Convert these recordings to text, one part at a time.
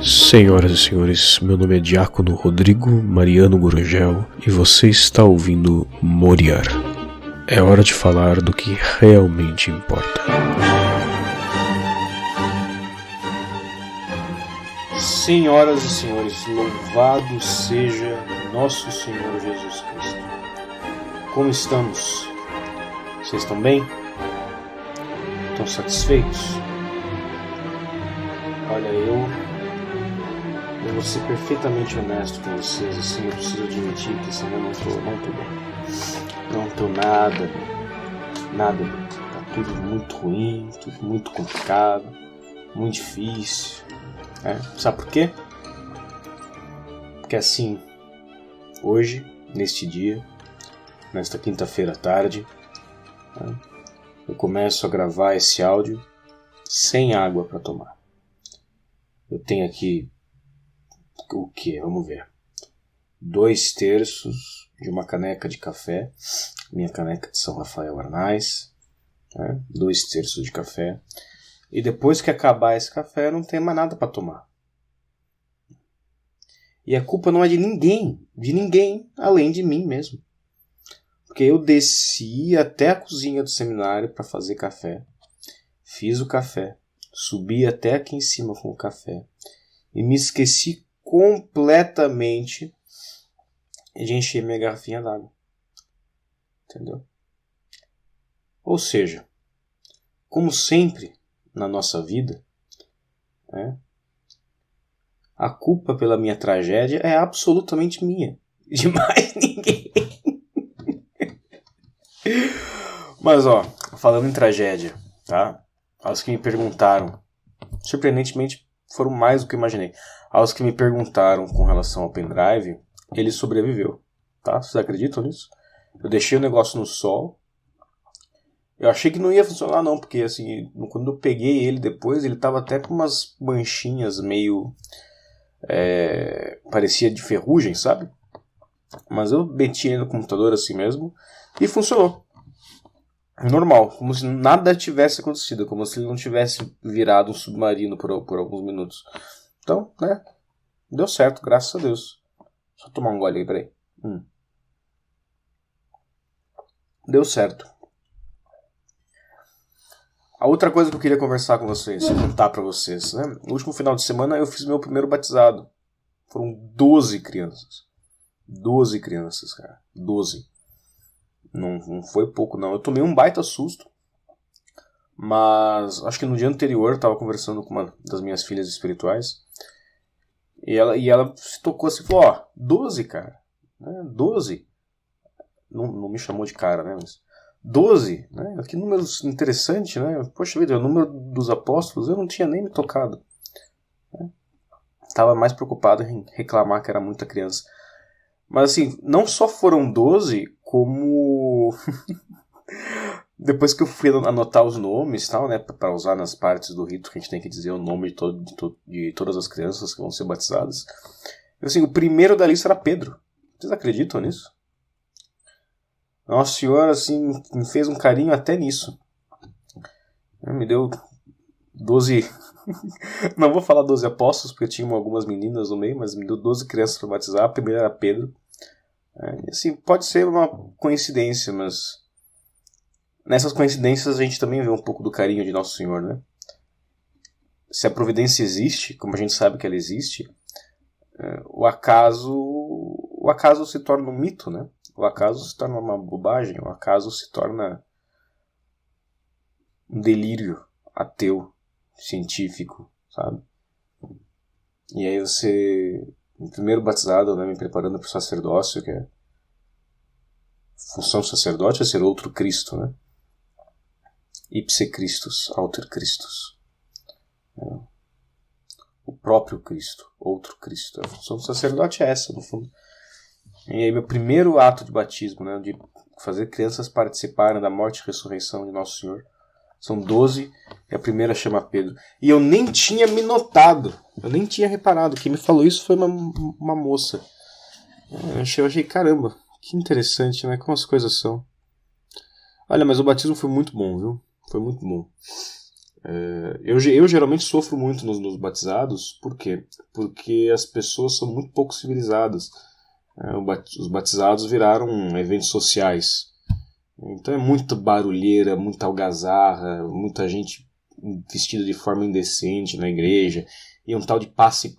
Senhoras e senhores, meu nome é Diácono Rodrigo Mariano Gurgel e você está ouvindo Moriar. É hora de falar do que realmente importa. Senhoras e senhores, louvado seja nosso Senhor Jesus Cristo. Como estamos? Vocês estão bem? Estão satisfeitos? Olha, eu vou ser perfeitamente honesto com vocês, assim, eu preciso admitir que assim, eu não tô bem. Não tô nada bem. Tá tudo muito ruim, tudo muito complicado, muito difícil. Sabe por quê? Porque assim, hoje, neste dia, nesta quinta-feira à tarde, eu começo a gravar esse áudio sem água para tomar. Eu tenho aqui o que? Vamos ver. 2/3 de uma caneca de café, minha caneca de São Rafael Arnais, 2/3 de café. E depois que acabar esse café, não tem mais nada para tomar. E a culpa não é de ninguém, além de mim mesmo. Porque eu desci até a cozinha do seminário para fazer café, fiz o café, subi até aqui em cima com o café e me esqueci completamente de encher minha garrafinha d'água. Entendeu? Ou seja, como sempre na nossa vida, a culpa pela minha tragédia é absolutamente minha, de mais ninguém. Mas falando em tragédia, tá? Aos que me perguntaram, surpreendentemente foram mais do que eu imaginei. Aos que me perguntaram com relação ao pendrive, ele sobreviveu, tá? Vocês acreditam nisso? Eu deixei o negócio no sol. Eu achei que não ia funcionar não, porque assim, quando eu peguei ele depois, ele tava até com umas manchinhas meio... parecia de ferrugem, sabe? Mas eu meti ele no computador assim mesmo e funcionou. Normal, como se nada tivesse acontecido, como se ele não tivesse virado um submarino por alguns minutos. Então, deu certo, graças a Deus. Só tomar um gole aí, peraí. Deu certo. A outra coisa que eu queria conversar com vocês, contar pra vocês, no último final de semana eu fiz meu primeiro batizado. Foram 12 crianças. 12 crianças, cara. 12. Não foi pouco, não. Eu tomei um baita susto. Mas acho que no dia anterior eu tava conversando com uma das minhas filhas espirituais. E ela se tocou assim e falou, 12, cara. 12. Não me chamou de cara, né? Mas 12, né? Que número interessante, né? Poxa vida, o número dos apóstolos eu não tinha nem me tocado. Estava mais preocupado em reclamar que era muita criança. Mas assim, não só foram 12, como depois que eu fui anotar os nomes, tal, né, para usar nas partes do rito que a gente tem que dizer o nome de todas as crianças que vão ser batizadas. Assim, o primeiro da lista era Pedro. Vocês acreditam nisso? Nossa Senhora, assim, me fez um carinho até nisso. Me deu 12... Não vou falar 12 apóstolos, porque tinham algumas meninas no meio, mas me deu 12 crianças para batizar. A primeira era Pedro. Assim, pode ser uma coincidência, mas nessas coincidências a gente também vê um pouco do carinho de Nosso Senhor, né? Se a providência existe, como a gente sabe que ela existe, o acaso se torna um mito, né? O acaso se torna uma bobagem, o acaso se torna um delírio ateu, científico, sabe? E aí você, no primeiro batizado, me preparando para o sacerdócio, que é função do sacerdote é ser outro Cristo, né? Ipse Christus, alter Christus. O próprio Cristo, outro Cristo. A função do sacerdote é essa, no fundo. E aí meu primeiro ato de batismo, né, de fazer crianças participarem da morte e ressurreição de Nosso Senhor, são 12, e a primeira chama Pedro. E eu nem tinha me notado, eu nem tinha reparado. Quem me falou isso foi uma moça. Eu achei, caramba, que interessante, né? Como as coisas são. Olha, mas o batismo foi muito bom, viu? Foi muito bom. Eu geralmente sofro muito nos batizados. Por quê? Porque as pessoas são muito pouco civilizadas. Os batizados viraram eventos sociais. Então é muita barulheira, muita algazarra, muita gente vestida de forma indecente na igreja, e um tal de passe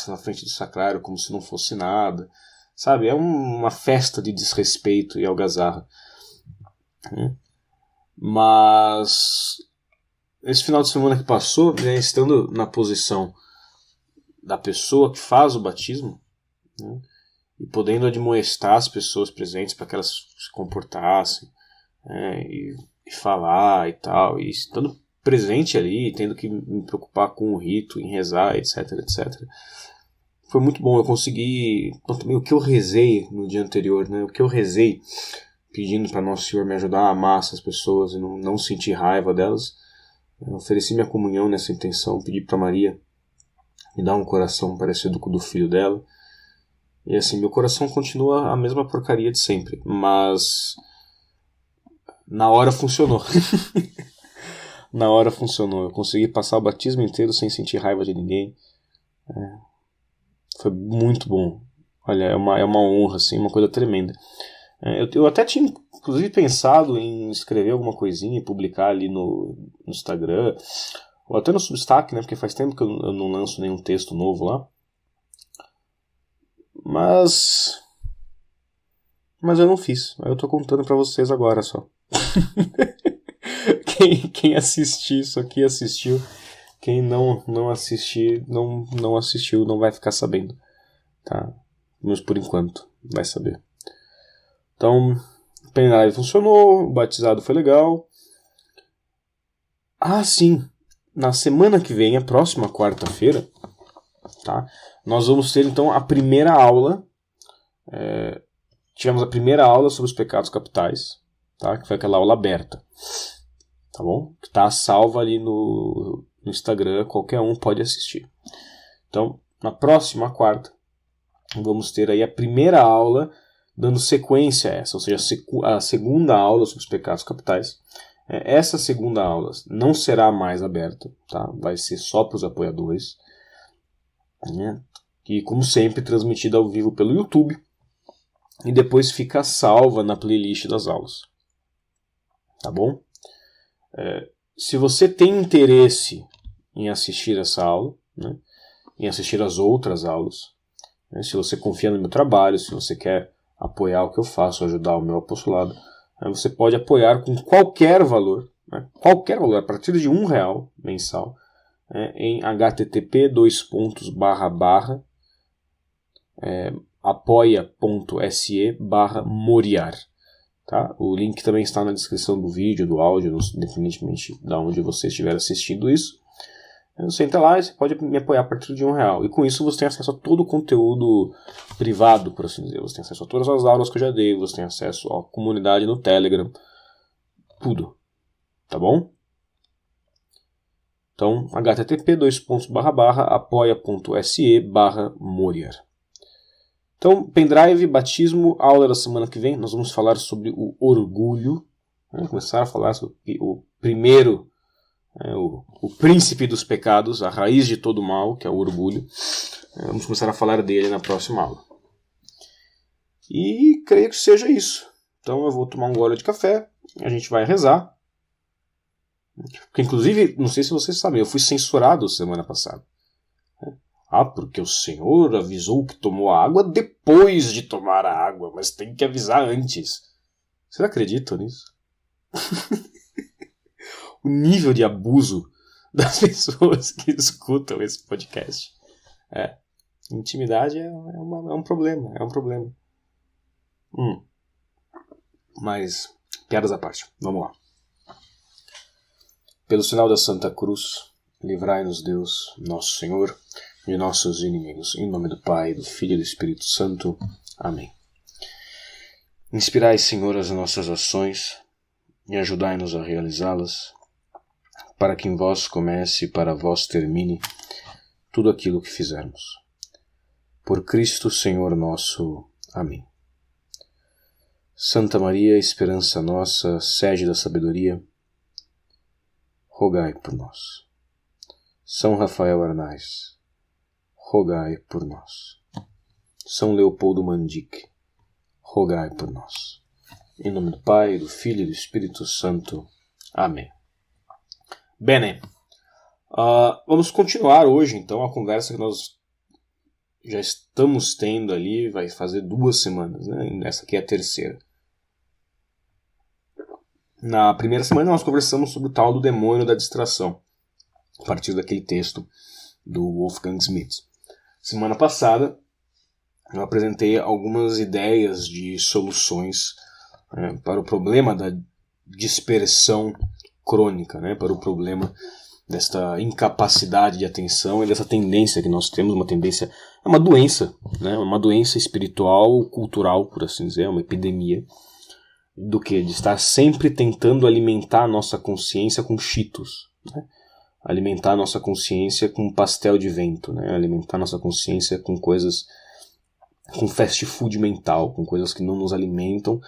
na frente do sacrário como se não fosse nada. Sabe? É uma festa de desrespeito e algazarra. Mas esse final de semana que passou, né, estando na posição da pessoa que faz o batismo, né, e podendo admoestar as pessoas presentes para que elas se comportassem, e falar e tal, e estando presente ali, tendo que me preocupar com o rito, em rezar, etc, etc. Foi muito bom. Eu consegui, também o que eu rezei no dia anterior, né, o que eu rezei pedindo para Nosso Senhor me ajudar a amar essas pessoas e não sentir raiva delas. Eu ofereci minha comunhão nessa intenção, pedi para Maria me dar um coração parecido com o do filho dela. E assim, meu coração continua a mesma porcaria de sempre, mas na hora funcionou. Na hora funcionou. Eu consegui passar o batismo inteiro sem sentir raiva de ninguém. Foi muito bom. Olha, é uma honra, assim, uma coisa tremenda. Eu até tinha, inclusive, pensado em escrever alguma coisinha e publicar ali no Instagram, ou até no Substack, né? Porque faz tempo que eu não lanço nenhum texto novo lá. Mas eu não fiz. Eu tô contando pra vocês agora só. Quem assistir isso aqui assistiu. Quem não assistir, não assistiu, não vai ficar sabendo. Tá? Mas por enquanto, vai saber. Então, o pendrive funcionou, o batizado foi legal. Ah, sim! Na semana que vem, a próxima quarta-feira, tá? Nós vamos ter então a primeira aula. Tivemos a primeira aula sobre os pecados capitais, tá? Que foi aquela aula aberta. Tá bom? Que tá salva ali no Instagram, qualquer um pode assistir. Então, na próxima quarta, vamos ter aí a primeira aula dando sequência a essa, ou seja, a segunda aula sobre os pecados capitais. Essa segunda aula não será mais aberta, tá? Vai ser só para os apoiadores, né? E, como sempre, transmitida ao vivo pelo YouTube, e depois fica salva na playlist das aulas. Tá bom? Se você tem interesse em assistir essa aula, né, em assistir as outras aulas, né, se você confia no meu trabalho, se você quer apoiar o que eu faço, ajudar o meu apostolado, você pode apoiar com qualquer valor, né, a partir de R$1 mensal, em http://apoia.se/moriar. Tá? O link também está na descrição do vídeo, do áudio, independentemente de onde você estiver assistindo isso. Você entra lá e você pode me apoiar a partir de R$1. E com isso você tem acesso a todo o conteúdo privado, por assim dizer. Você tem acesso a todas as aulas que eu já dei, você tem acesso à comunidade no Telegram, tudo. Tá bom? Então, http://apoia.se/moriar. Então, pendrive, batismo, aula da semana que vem, nós vamos falar sobre o orgulho. Vamos começar a falar sobre o primeiro, o príncipe dos pecados, a raiz de todo mal, que é o orgulho. Vamos começar a falar dele na próxima aula. E creio que seja isso. Então eu vou tomar um gole de café, a gente vai rezar. Porque, inclusive, não sei se vocês sabem, eu fui censurado semana passada. Porque o Senhor avisou que tomou a água depois de tomar a água, mas tem que avisar antes. Vocês acreditam nisso? O nível de abuso das pessoas que escutam esse podcast. Intimidade é um problema, Mas, piadas à parte, vamos lá. Pelo sinal da Santa Cruz, livrai-nos Deus, nosso Senhor, de nossos inimigos. Em nome do Pai, do Filho e do Espírito Santo. Amém. Inspirai, Senhor, as nossas ações e ajudai-nos a realizá-las, para que em vós comece e para vós termine tudo aquilo que fizermos. Por Cristo, Senhor nosso. Amém. Santa Maria, esperança nossa, sede da sabedoria, rogai por nós. São Rafael Arnaiz, rogai por nós. São Leopoldo Mandic, rogai por nós. Em nome do Pai, do Filho e do Espírito Santo. Amém. Bene, vamos continuar hoje então a conversa que nós já estamos tendo ali, vai fazer 2 semanas, né? Essa aqui é a terceira. Na primeira semana nós conversamos sobre o tal do demônio da distração, a partir daquele texto do Wolfgang Schmidt. Semana passada eu apresentei algumas ideias de soluções para o problema da dispersão crônica, né? Para o problema desta incapacidade de atenção e dessa tendência que nós temos, uma tendência, é uma doença, né? Uma doença espiritual, cultural, por assim dizer, uma epidemia, do que? De estar sempre tentando alimentar a nossa consciência com cheetos, né? Alimentar a nossa consciência com pastel de vento, né? Alimentar a nossa consciência com coisas, com fast food mental, com coisas que não nos alimentam,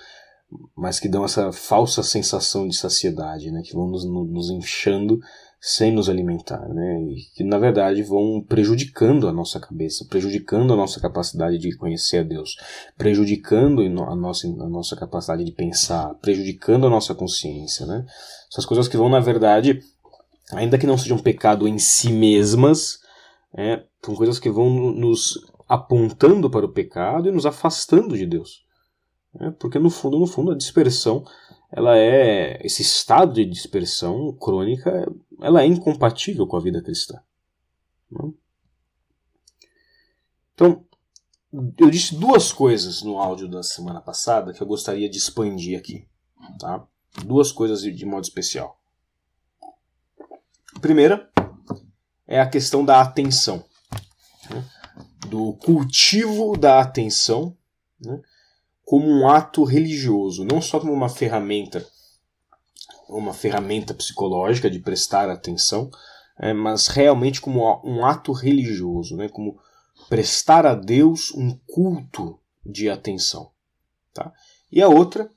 mas que dão essa falsa sensação de saciedade, né? Que vão nos inchando sem nos alimentar, né? E que na verdade vão prejudicando a nossa cabeça, prejudicando a nossa capacidade de conhecer a Deus, prejudicando a nossa capacidade de pensar, prejudicando a nossa consciência, né? Essas coisas que vão, na verdade, ainda que não sejam pecado em si mesmas, são coisas que vão nos apontando para o pecado e nos afastando de Deus. Porque no fundo a dispersão, esse estado de dispersão crônica, ela é incompatível com a vida cristã. Então, eu disse 2 coisas no áudio da semana passada que eu gostaria de expandir aqui, tá? 2 coisas de modo especial. A primeira é a questão da atenção, né? Do cultivo da atenção, né? Como um ato religioso, não só como uma ferramenta psicológica de prestar atenção, mas realmente como um ato religioso, né? Como prestar a Deus um culto de atenção. Tá? E a outra,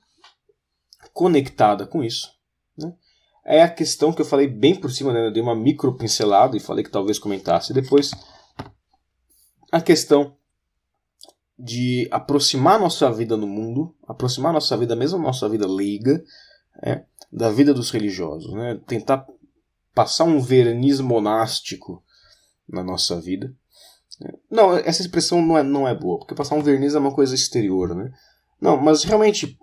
conectada com isso, né? É a questão que eu falei bem por cima, né? Eu dei uma micro pincelada e falei que talvez comentasse depois, a questão de aproximar nossa vida no mundo, aproximar nossa vida, mesmo nossa vida leiga, da vida dos religiosos, né? Tentar passar um verniz monástico na nossa vida. Não, essa expressão não é boa, porque passar um verniz é uma coisa exterior, né? Não, mas realmente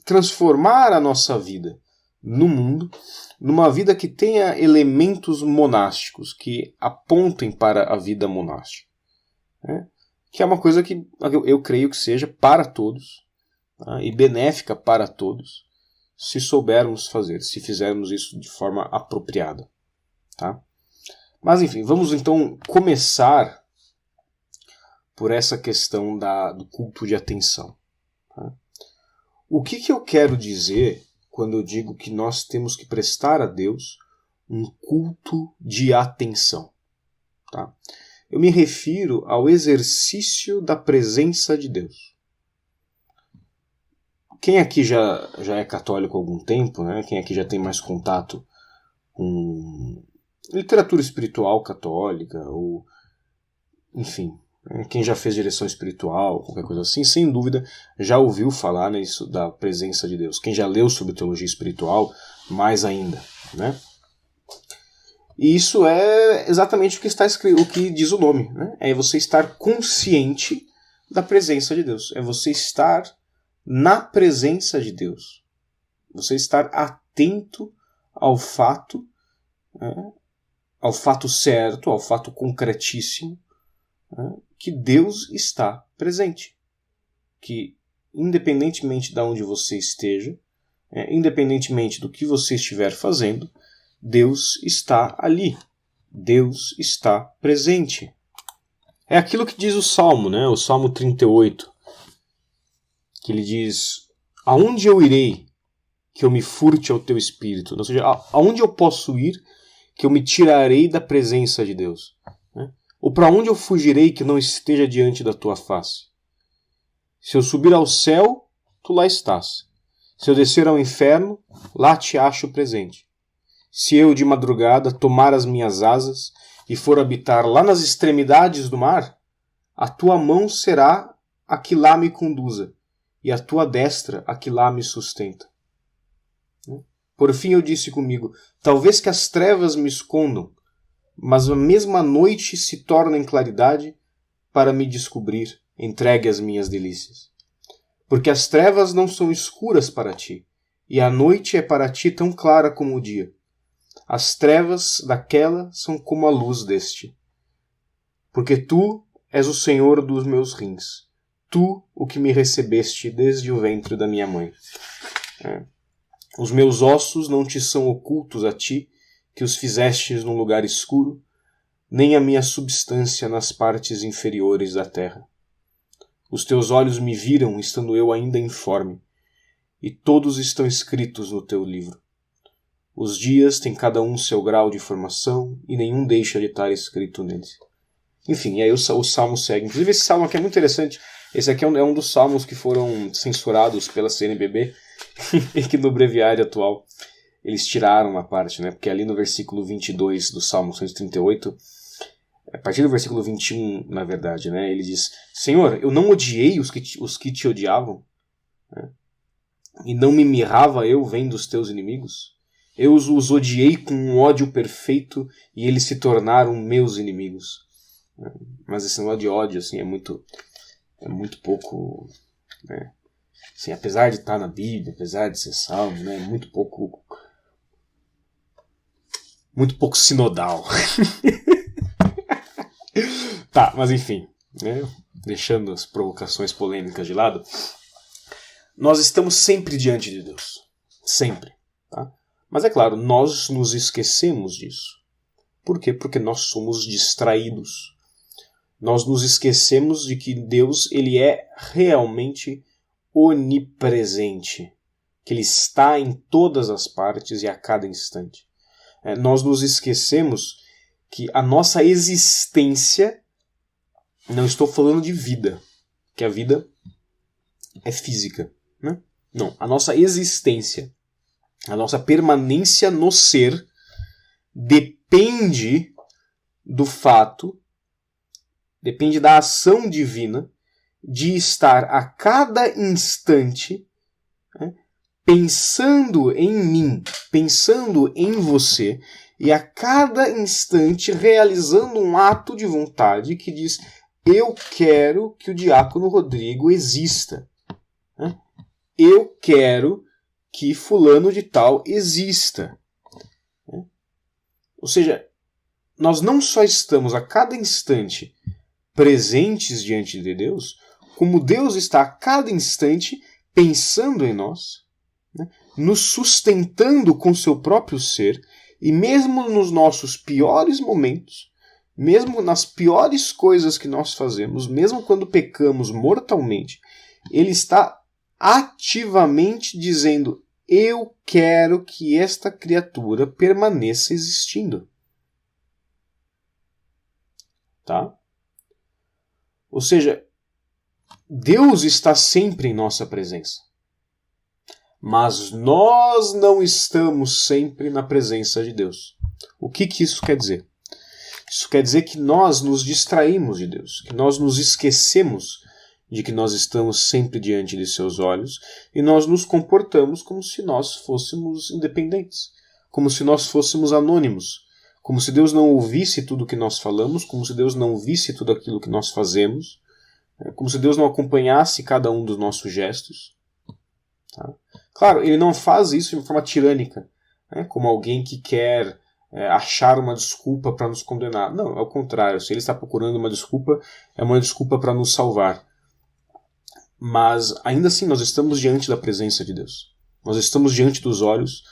transformar a nossa vida no mundo, numa vida que tenha elementos monásticos, que apontem para a vida monástica, né? Que é uma coisa que eu creio que seja para todos, tá? E benéfica para todos, se soubermos fazer, se fizermos isso de forma apropriada. Tá? Mas enfim, vamos então começar por essa questão do culto de atenção. Tá? O que eu quero dizer quando eu digo que nós temos que prestar a Deus um culto de atenção? Tá? Eu me refiro ao exercício da presença de Deus. Quem aqui já é católico há algum tempo, né? Quem aqui já tem mais contato com literatura espiritual católica, ou enfim, né? Quem já fez direção espiritual, qualquer coisa assim, sem dúvida já ouviu falar nisso da presença de Deus. Quem já leu sobre teologia espiritual, mais ainda, né? E isso é exatamente o que está escrito, o que diz o nome, né? É você estar consciente da presença de Deus. É você estar na presença de Deus. Você estar atento ao fato, né? Ao fato certo, ao fato concretíssimo, né? Que Deus está presente. Que independentemente de onde você esteja, independentemente do que você estiver fazendo, Deus está ali. Deus está presente. É aquilo que diz o Salmo, né? O Salmo 38, que ele diz: aonde eu irei que eu me furte ao teu espírito? Ou seja, aonde eu posso ir que eu me tirarei da presença de Deus? Ou para onde eu fugirei que não esteja diante da tua face? Se eu subir ao céu, tu lá estás. Se eu descer ao inferno, lá te acho presente. Se eu de madrugada tomar as minhas asas e for habitar lá nas extremidades do mar, a tua mão será a que lá me conduza, e a tua destra a que lá me sustenta. Por fim eu disse comigo, talvez que as trevas me escondam, mas a mesma noite se torna em claridade para me descobrir, entregue às minhas delícias. Porque as trevas não são escuras para ti, e a noite é para ti tão clara como o dia. As trevas daquela são como a luz deste. Porque tu és o Senhor dos meus rins, tu o que me recebeste desde o ventre da minha mãe. Os meus ossos não te são ocultos a ti, que os fizestes num lugar escuro, nem a minha substância nas partes inferiores da terra. Os teus olhos me viram, estando eu ainda informe, e todos estão escritos no teu livro. Os dias têm cada um seu grau de formação, e nenhum deixa de estar escrito neles. Enfim, e aí o salmo segue. Inclusive esse salmo aqui é muito interessante. Esse aqui é um dos salmos que foram censurados pela CNBB, e que no breviário atual eles tiraram uma parte, né? Porque ali no versículo 22 do Salmo 138, a partir do versículo 21, na verdade, né? Ele diz, Senhor, eu não odiei os que te odiavam, né? E não me mirrava eu vendo os teus inimigos? Eu os odiei com um ódio perfeito e eles se tornaram meus inimigos. Mas esse negócio de ódio assim, é muito pouco... né? Assim, apesar de estar na Bíblia, apesar de ser salmo, né, muito pouco sinodal. Tá, mas enfim, né, deixando as provocações polêmicas de lado, nós estamos sempre diante de Deus. Sempre. Tá? Mas é claro, nós nos esquecemos disso. Por quê? Porque nós somos distraídos. Nós nos esquecemos de que Deus ele é realmente onipresente, que Ele está em todas as partes e a cada instante. Nós nos esquecemos que a nossa existência, não estou falando de vida, que a vida é física, né? Não, a nossa existência, a nossa permanência no ser depende do fato, depende da ação divina de estar a cada instante, né, pensando em mim, pensando em você, e a cada instante realizando um ato de vontade que diz, eu quero que o diácono Rodrigo exista. Né? Eu quero que fulano de tal exista. Né? Ou seja, nós não só estamos a cada instante presentes diante de Deus, como Deus está a cada instante pensando em nós, né, nos sustentando com seu próprio ser, e mesmo nos nossos piores momentos, mesmo nas piores coisas que nós fazemos, mesmo quando pecamos mortalmente, Ele está ativamente dizendo, eu quero que esta criatura permaneça existindo. Tá? Ou seja, Deus está sempre em nossa presença. Mas nós não estamos sempre na presença de Deus. O que isso quer dizer? Isso quer dizer que nós nos distraímos de Deus, que nós nos esquecemos de que nós estamos sempre diante de seus olhos e nós nos comportamos como se nós fôssemos independentes, como se nós fôssemos anônimos, como se Deus não ouvisse tudo o que nós falamos, como se Deus não visse tudo aquilo que nós fazemos, como se Deus não acompanhasse cada um dos nossos gestos. Tá? Claro, Ele não faz isso de forma tirânica, né? Como alguém que quer achar uma desculpa para nos condenar. Não, é o contrário. Se Ele está procurando uma desculpa, é uma desculpa para nos salvar. Mas, ainda assim, nós estamos diante da presença de Deus. Nós estamos diante dos olhos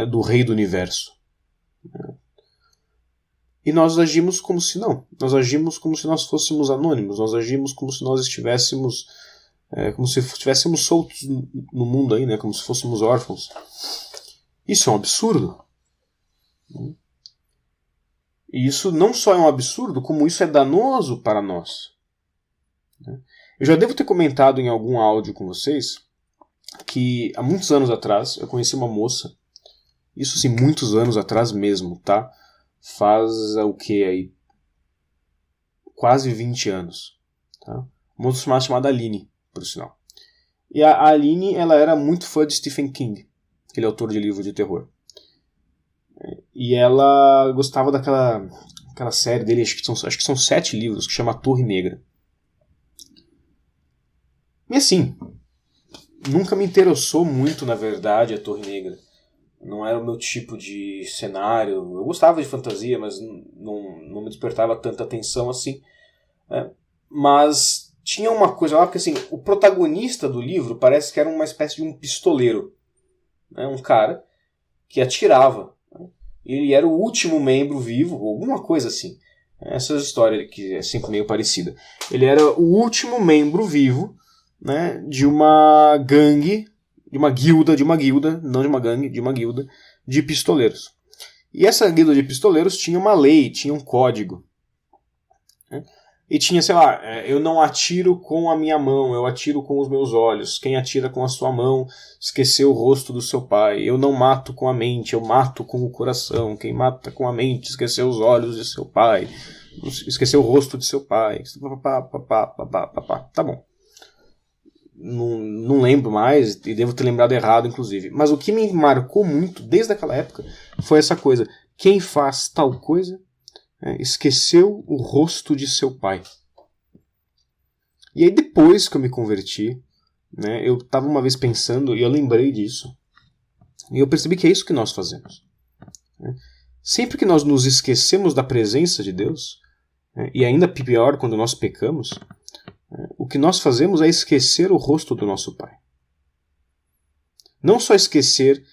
do Rei do Universo. E nós agimos como se não. Nós agimos como se nós fôssemos anônimos. Nós agimos como se nós estivéssemos... como se estivéssemos soltos no mundo aí, né? Como se fôssemos órfãos. Isso é um absurdo. E isso não só é um absurdo, como isso é danoso para nós. Eu já devo ter comentado em algum áudio com vocês que há muitos anos atrás eu conheci uma moça Isso sim, muitos anos atrás mesmo, tá? Faz o que aí? Quase 20 anos. Tá? Uma moça chamada Aline, por sinal. E a Aline, ela era muito fã de Stephen King, aquele autor de livro de terror. E ela gostava daquela série dele, acho que são 7 livros, que chama Torre Negra. E assim, nunca me interessou muito, na verdade, a Torre Negra. Não era o meu tipo de cenário. Eu gostava de fantasia, mas não me despertava tanta atenção assim. Mas tinha uma coisa lá, porque assim, o protagonista do livro parece que era uma espécie de um pistoleiro. Um cara que atirava. Ele era o último membro vivo, alguma coisa assim. Essa história que é sempre meio parecida. Ele era o último membro vivo, né, de uma gangue, de uma guilda, não de uma gangue, de uma guilda de pistoleiros. E essa guilda de pistoleiros tinha uma lei, tinha um código. Né? E tinha, sei lá, eu não atiro com a minha mão, eu atiro com os meus olhos. Quem atira com a sua mão esqueceu o rosto do seu pai. Eu não mato com a mente, eu mato com o coração. Quem mata com a mente esqueceu os olhos de seu pai. Esqueceu o rosto de seu pai. Tá bom. Não lembro mais, e devo ter lembrado errado, inclusive. Mas o que me marcou muito, desde aquela época, foi essa coisa. Quem faz tal coisa, esqueceu o rosto de seu pai. E aí depois que eu me converti, né, eu estava uma vez pensando, e eu lembrei disso, e eu percebi que é isso que nós fazemos. Sempre que nós nos esquecemos da presença de Deus, e ainda pior quando nós pecamos, o que nós fazemos é esquecer o rosto do nosso Pai. Não só esquecer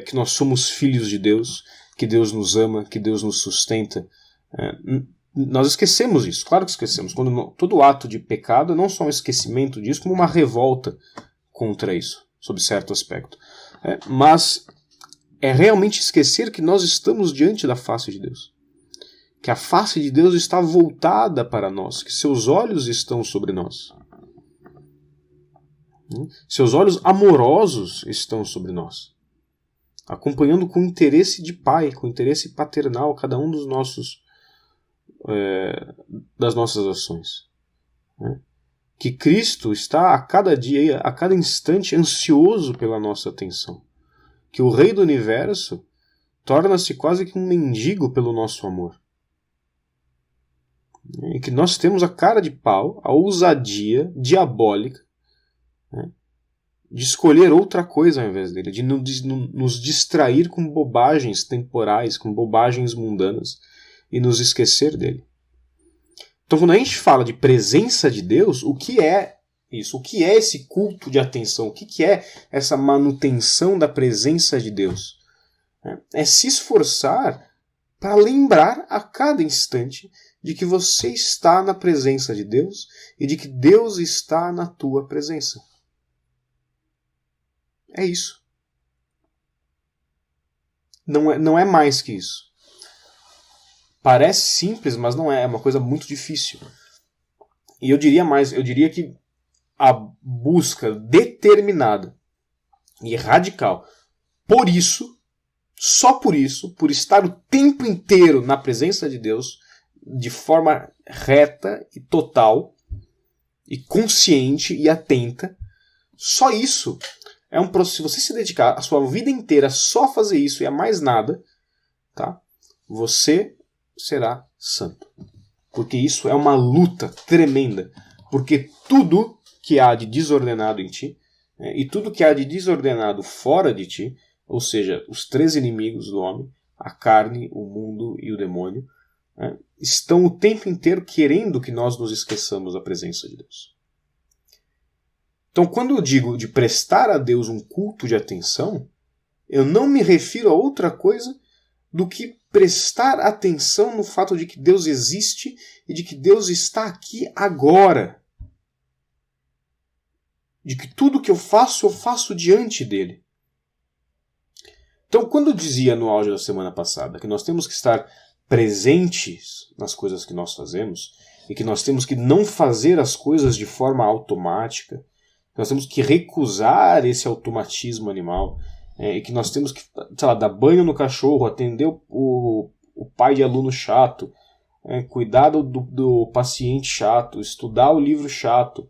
que nós somos filhos de Deus, que Deus nos ama, que Deus nos sustenta. Nós esquecemos isso, claro que esquecemos. Todo ato de pecado é não só um esquecimento disso, como uma revolta contra isso, sob certo aspecto. Mas é realmente esquecer que nós estamos diante da face de Deus. Que a face de Deus está voltada para nós, que seus olhos estão sobre nós. Seus olhos amorosos estão sobre nós, acompanhando com interesse de pai, com interesse paternal, cada um das nossas ações. Que Cristo está a cada dia, a cada instante, ansioso pela nossa atenção. Que o Rei do Universo torna-se quase que um mendigo pelo nosso amor. E que nós temos a cara de pau, a ousadia diabólica, de escolher outra coisa ao invés dele, de nos distrair com bobagens temporais, com bobagens mundanas, e nos esquecer dele. Então, quando a gente fala de presença de Deus, o que é isso? O que é esse culto de atenção? O que é essa manutenção da presença de Deus? É se esforçar para lembrar a cada instante de que você está na presença de Deus e de que Deus está na tua presença. É isso. Não é mais que isso. Parece simples, mas não é. É uma coisa muito difícil. E eu diria mais, eu diria que a busca determinada e radical, por isso, só por isso, por estar o tempo inteiro na presença de Deus, de forma reta e total, e consciente e atenta, só isso é um processo. Se você se dedicar a sua vida inteira só a fazer isso e a mais nada, tá? Você será santo. Porque isso é uma luta tremenda. Porque tudo que há de desordenado em ti, e tudo que há de desordenado fora de ti, ou seja, os 3 inimigos do homem, a carne, o mundo e o demônio, estão o tempo inteiro querendo que nós nos esqueçamos da presença de Deus. Então, quando eu digo de prestar a Deus um culto de atenção, eu não me refiro a outra coisa do que prestar atenção no fato de que Deus existe e de que Deus está aqui agora. De que tudo que eu faço diante dele. Então, quando eu dizia no áudio da semana passada que nós temos que estar presentes nas coisas que nós fazemos e que nós temos que não fazer as coisas de forma automática, nós temos que recusar esse automatismo animal e que nós temos que, sei lá, dar banho no cachorro, atender o pai de aluno chato, cuidar do paciente chato, estudar o livro chato,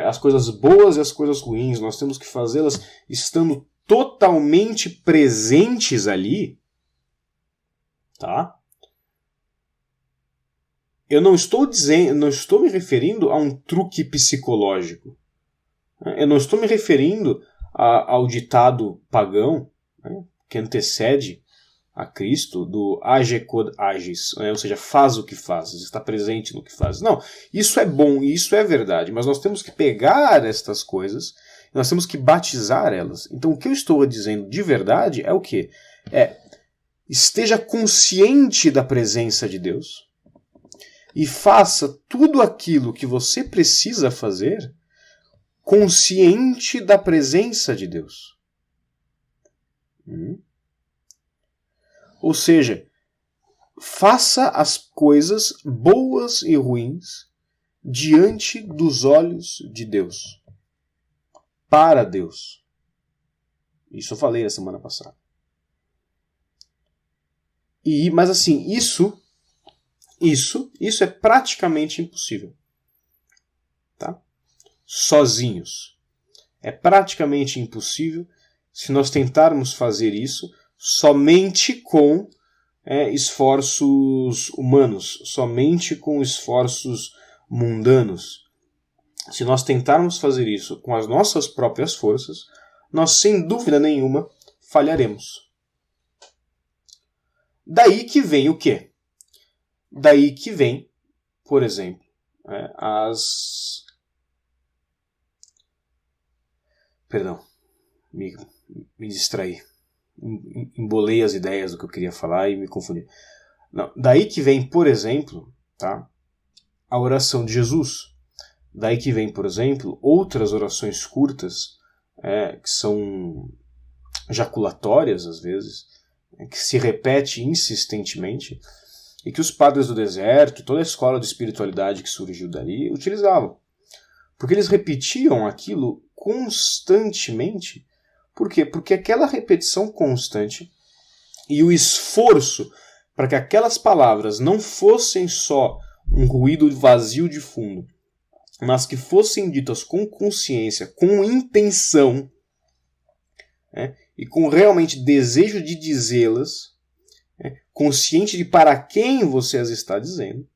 as coisas boas e as coisas ruins, nós temos que fazê-las estando totalmente presentes ali, tá? Eu não estou me referindo a um truque psicológico. Eu não estou me referindo ao ditado pagão, né, que antecede a Cristo, do age quod agis, ou seja, faz o que fazes, está presente no que fazes. Não, isso é bom e isso é verdade, mas nós temos que pegar estas coisas, nós temos que batizar elas. Então o que eu estou dizendo de verdade é o quê? Esteja consciente da presença de Deus e faça tudo aquilo que você precisa fazer consciente da presença de Deus. Ou seja, faça as coisas boas e ruins diante dos olhos de Deus. Para Deus. Isso eu falei na semana passada. Mas assim, isso é praticamente impossível. Tá? Sozinhos. É praticamente impossível se nós tentarmos fazer isso somente com esforços humanos, somente com esforços mundanos. Se nós tentarmos fazer isso com as nossas próprias forças, nós sem dúvida nenhuma falharemos. Daí que vem o quê? Daí que vem, por exemplo, Perdão, me distraí. Embolei as ideias do que eu queria falar e me confundi. Não, daí que vem, por exemplo, tá, a oração de Jesus. Daí que vem, por exemplo, outras orações curtas, que são jaculatórias, às vezes, que se repete insistentemente, e que os padres do deserto, toda a escola de espiritualidade que surgiu dali, utilizavam. Porque eles repetiam aquilo constantemente. Por quê? Porque aquela repetição constante e o esforço para que aquelas palavras não fossem só um ruído vazio de fundo, mas que fossem ditas com consciência, com intenção, e com realmente desejo de dizê-las, consciente de para quem você as está dizendo,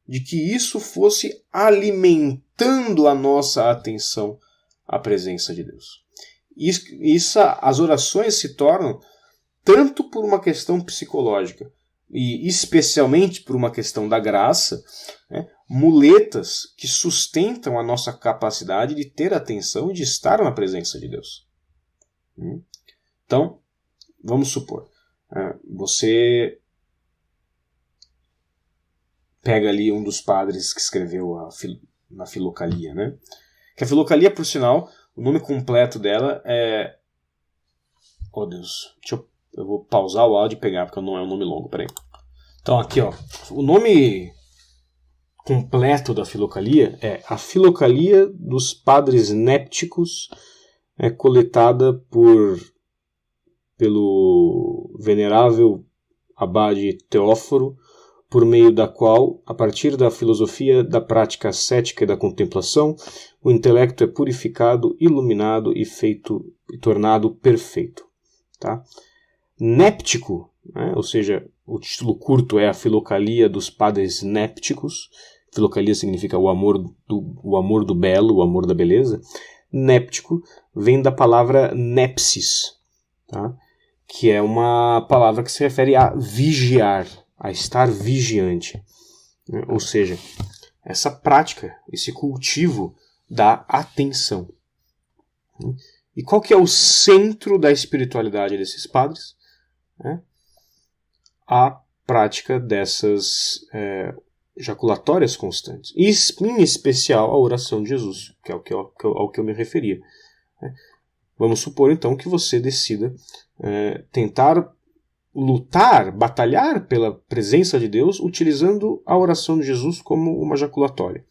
de que isso fosse alimentando a nossa atenção à presença de Deus. As orações se tornam, tanto por uma questão psicológica e especialmente por uma questão da graça, muletas que sustentam a nossa capacidade de ter atenção e de estar na presença de Deus. Então, vamos supor, você pega ali um dos padres que escreveu na Filocalia, né? Que a Filocalia, por sinal, o nome completo dela é... Oh, Deus. Eu vou pausar o áudio e pegar, porque não é um nome longo. Peraí. Então, aqui, ó. O nome completo da Filocalia é a Filocalia dos Padres Népticos, coletada pelo venerável abade Teóforo, por meio da qual, a partir da filosofia, da prática ascética e da contemplação, o intelecto é purificado, iluminado e tornado perfeito. Tá? Néptico, ou seja, o título curto é a Filocalia dos Padres Népticos. Filocalia significa o amor do belo, o amor da beleza. Néptico vem da palavra nepsis, tá? Que é uma palavra que se refere a vigiar, a estar vigiante. Ou seja, essa prática, esse cultivo da atenção. E qual que é o centro da espiritualidade desses padres? A prática dessas jaculatórias constantes. E, em especial, a oração de Jesus, que é ao que eu me referia. Vamos supor, então, que você decida tentar lutar, batalhar pela presença de Deus, utilizando a oração de Jesus como uma jaculatória.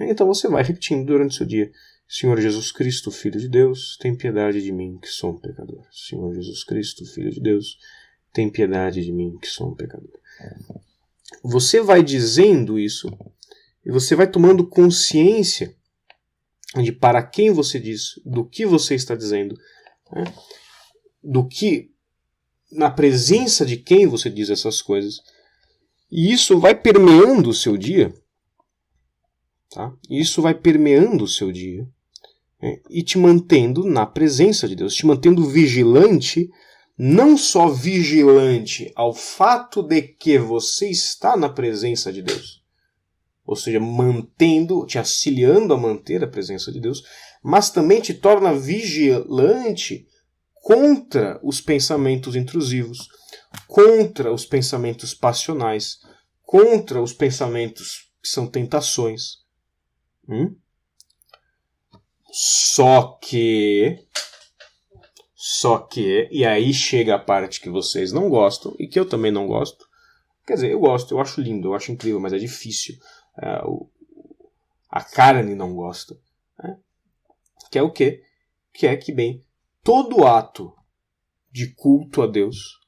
Então você vai repetindo durante o seu dia. Senhor Jesus Cristo, Filho de Deus, tem piedade de mim, que sou um pecador. Senhor Jesus Cristo, Filho de Deus, tem piedade de mim, que sou um pecador. Você vai dizendo isso e você vai tomando consciência de para quem você diz, do que você está dizendo, né? Do que, na presença de quem você diz essas coisas. E isso vai permeando o seu dia, tá? Isso vai permeando o seu dia, né? E te mantendo na presença de Deus, te mantendo vigilante, não só vigilante ao fato de que você está na presença de Deus, ou seja, te auxiliando a manter a presença de Deus, mas também te torna vigilante contra os pensamentos intrusivos, contra os pensamentos passionais, contra os pensamentos que são tentações. Só que, e aí chega a parte que vocês não gostam, e que eu também não gosto. Quer dizer, eu gosto, eu acho lindo, eu acho incrível, mas é difícil. A carne não gosta. Né? Que é o quê? Que é que, bem, todo ato de culto a Deus,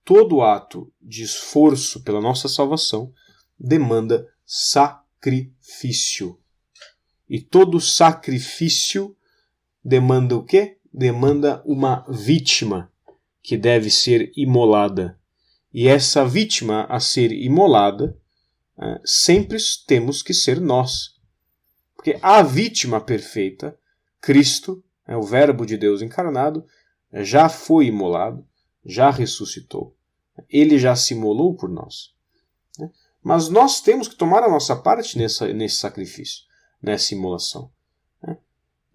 todo ato de esforço pela nossa salvação, demanda sacrifício. E todo sacrifício demanda o quê? Demanda uma vítima que deve ser imolada. E essa vítima a ser imolada, sempre temos que ser nós. Porque a vítima perfeita, Cristo, o Verbo de Deus encarnado, já foi imolado, já ressuscitou. Ele já se imolou por nós. Mas nós temos que tomar a nossa parte nesse sacrifício, nessa imolação.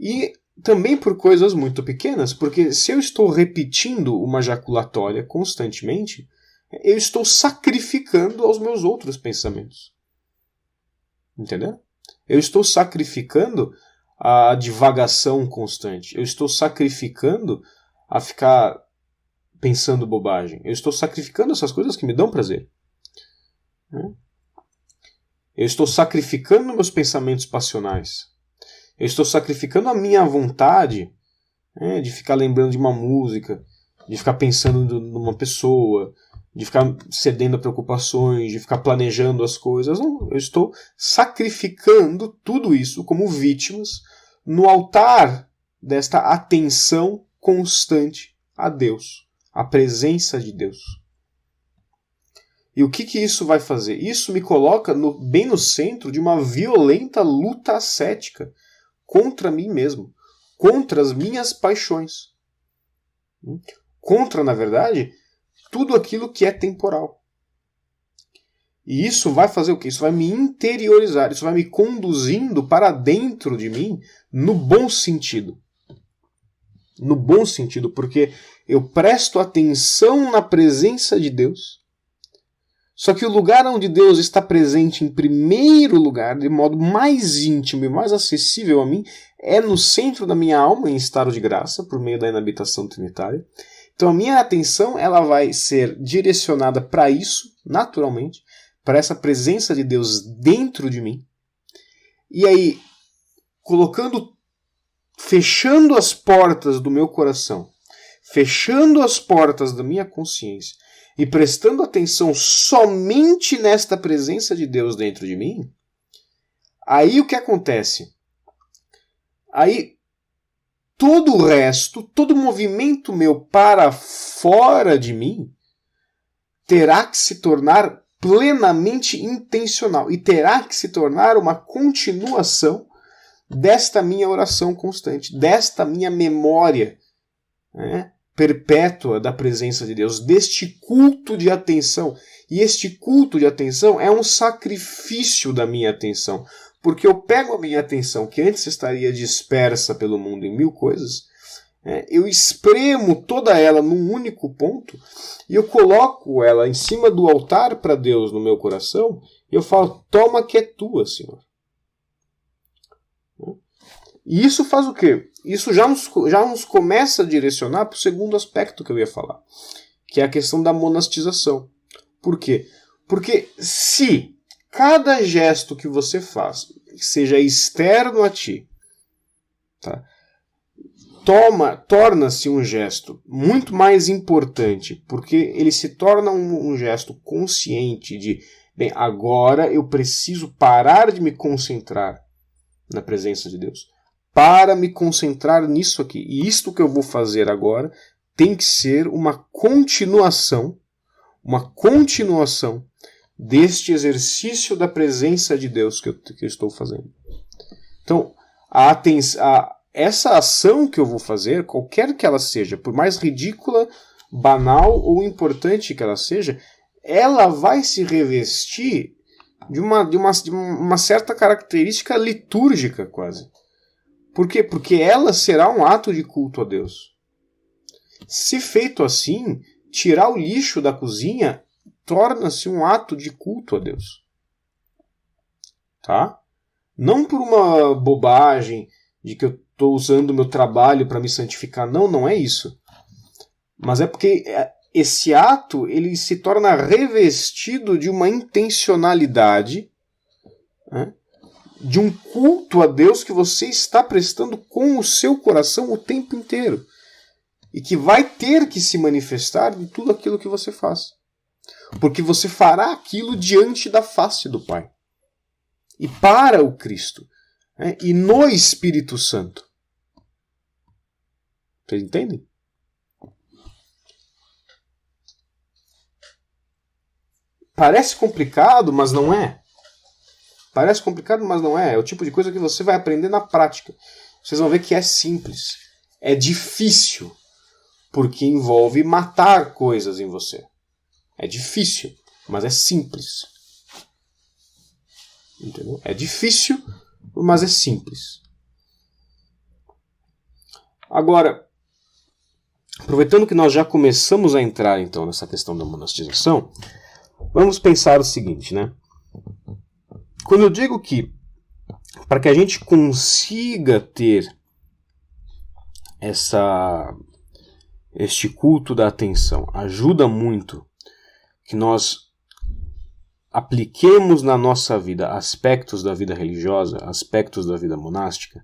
E também por coisas muito pequenas, porque se eu estou repetindo uma jaculatória constantemente, eu estou sacrificando aos meus outros pensamentos. Entendeu? Eu estou sacrificando a divagação constante. Eu estou sacrificando a ficar pensando bobagem. Eu estou sacrificando essas coisas que me dão prazer. Eu estou sacrificando meus pensamentos passionais. Eu estou sacrificando a minha vontade, de ficar lembrando de uma música, de ficar pensando numa pessoa, de ficar cedendo a preocupações, de ficar planejando as coisas. Não, eu estou sacrificando tudo isso como vítimas no altar desta atenção constante a Deus, a presença de Deus. E o que isso vai fazer? Isso me coloca bem no centro de uma violenta luta ascética contra mim mesmo, contra as minhas paixões, contra, na verdade, tudo aquilo que é temporal. E isso vai fazer o quê? Isso vai me interiorizar, isso vai me conduzindo para dentro de mim no bom sentido. No bom sentido, porque eu presto atenção na presença de Deus. Só que o lugar onde Deus está presente em primeiro lugar, de modo mais íntimo e mais acessível a mim, é no centro da minha alma em estado de graça, por meio da inabitação trinitária. Então a minha atenção ela vai ser direcionada para isso, naturalmente, para essa presença de Deus dentro de mim. E aí, fechando as portas do meu coração, fechando as portas da minha consciência, e prestando atenção somente nesta presença de Deus dentro de mim, aí o que acontece? Aí todo o resto, todo movimento meu para fora de mim, terá que se tornar plenamente intencional e terá que se tornar uma continuação desta minha oração constante, desta minha memória, perpétua da presença de Deus, deste culto de atenção. E este culto de atenção é um sacrifício da minha atenção, porque eu pego a minha atenção, que antes estaria dispersa pelo mundo em mil coisas, eu espremo toda ela num único ponto, e eu coloco ela em cima do altar para Deus no meu coração, e eu falo, toma que é tua, Senhor. E isso faz o quê? Isso já nos começa a direcionar para o segundo aspecto que eu ia falar, que é a questão da monastização. Por quê? Porque se cada gesto que você faz seja externo a ti, Tá? Torna-se um gesto muito mais importante, porque ele se torna um gesto consciente de, bem, agora eu preciso parar de me concentrar na presença de Deus, para me concentrar nisso aqui. E isto que eu vou fazer agora tem que ser uma continuação deste exercício da presença de Deus que eu estou fazendo. Então, essa ação que eu vou fazer, qualquer que ela seja, por mais ridícula, banal ou importante que ela seja, ela vai se revestir de uma certa característica litúrgica quase. Por quê? Porque ela será um ato de culto a Deus. Se feito assim, tirar o lixo da cozinha torna-se um ato de culto a Deus. Tá? Não por uma bobagem de que eu estou usando o meu trabalho para me santificar. Não é isso. Mas é porque esse ato ele se torna revestido de uma intencionalidade, né, de um culto a Deus que você está prestando com o seu coração o tempo inteiro. E que vai ter que se manifestar em tudo aquilo que você faz. Porque você fará aquilo diante da face do Pai. E para o Cristo. Né, e no Espírito Santo. Vocês entendem? Parece complicado, mas não é. Parece complicado, mas não é. É o tipo de coisa que você vai aprender na prática. Vocês vão ver que é simples. É difícil. Porque envolve matar coisas em você. É difícil, mas é simples. Entendeu? É difícil, mas é simples. Agora, aproveitando que nós já começamos a entrar então nessa questão da monastização, vamos pensar o seguinte, né? Quando eu digo que para que a gente consiga ter este culto da atenção, ajuda muito que nós apliquemos na nossa vida aspectos da vida religiosa, aspectos da vida monástica.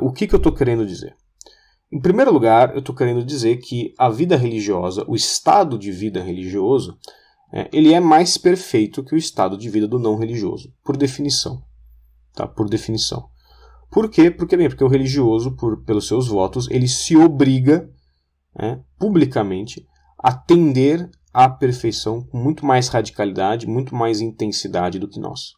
O que eu estou querendo dizer? Em primeiro lugar, eu estou querendo dizer que a vida religiosa, o estado de vida religioso, ele é mais perfeito que o estado de vida do não religioso, por definição. Tá? Por definição. Por quê? Porque o religioso, pelos seus votos, ele se obriga publicamente a tender à perfeição com muito mais radicalidade, muito mais intensidade do que nós.